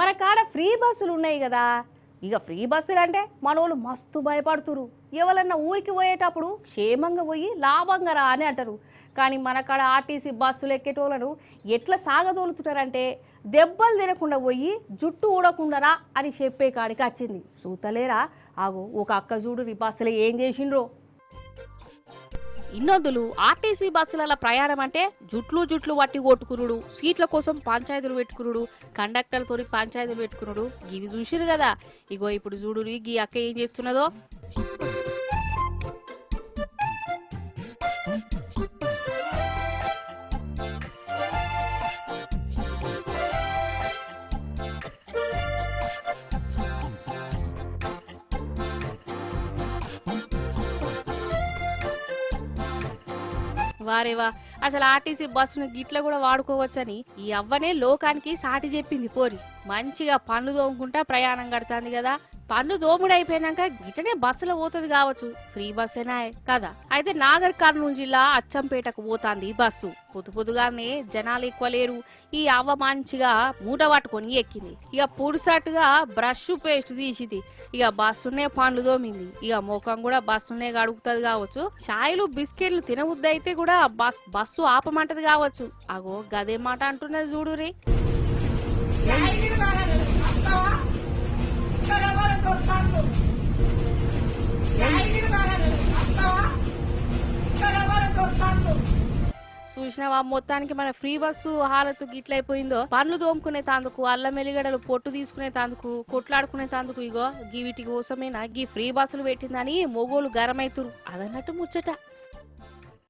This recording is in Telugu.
మన కాడ ఫ్రీ బస్సులు ఉన్నాయి కదా, ఇక ఫ్రీ బస్సులు అంటే మనోళ్ళు మస్తు భయపడుతురు. ఎవరన్నా ఊరికి పోయేటప్పుడు క్షేమంగా పోయి లాభంగా రా అని అంటారు. కానీ మన కాడ ఆర్టీసీ బస్సులు ఎక్కేటోళ్ళను ఎట్లా సాగదోలుతున్నారంటే దెబ్బలు తినకుండా పోయి జుట్టు ఊడకుండా రా అని చెప్పే కాడికి వచ్చింది. సూతలేరా ఆగో ఒక అక్క చూడు ఈ బస్సులో ఏం చేసిండ్రో. ఇన్నొద్దులు ఆర్టీసీ బస్సుల ప్రయాణం అంటే జుట్లు వట్టి కొట్టుకునుడు, సీట్ల కోసం పంచాయతీలు పెట్టుకునుడు, కండక్టర్లతో పంచాయతీలు పెట్టుకునుడు ఇవి చూసిరు కదా. ఇగో ఇప్పుడు చూడు గీ అక్క ఏం చేస్తున్నదో. వారేవా, అసలు ఆర్టీసీ బస్సును గిట్ల కూడా వాడుకోవచ్చని ఈ అవ్వనే లోకానికి సాటి చెప్పింది పోరి. మంచిగా పన్ను దోముకుంటా ప్రయాణం కడతాంది కదా. పన్ను దోముడు అయిపోయినాక గిట్టనే బస్సులో పోతుంది కావచ్చు, ఫ్రీ బస్సేనా కదా. అయితే నాగర్ కర్నూలు జిల్లా అచ్చంపేటకు పోతాంది బస్సు. పొద్దుగానే జనాలు ఎక్కువ లేరు. ఈ అవ్వ మంచిగా మూట పట్టుకొని ఎక్కింది. ఇక పుడుసట్టుగా బ్రష్ పేస్ట్ తీసింది. ఇక బస్సునే పండ్లు దోమింది. ఇక ముఖం కూడా బస్సునే కడుగుతుంది కావచ్చు. చాయలు బిస్కెట్లు తినబుద్ది అయితే కూడా బస్సు ఆపమంటది కావచ్చు. అగో గదే మాట అంటున్నది చూడురే. చూసినావా, మొత్తానికి మన ఫ్రీ బస్సు హాలతు గిట్లయిపోయిందో. పండ్లు దోముకునే తాందుకు, అల్లం ఎల్లిగడ్డలు పొట్టు తీసుకునే తాందుకు, కొట్లాడుకునే తాందుకు ఇగో వీటి కోసమేనా గీ ఫ్రీ బస్సులు పెట్టిందని మొగోలు గరమైతురు. అదన్నట్టు ముచ్చట.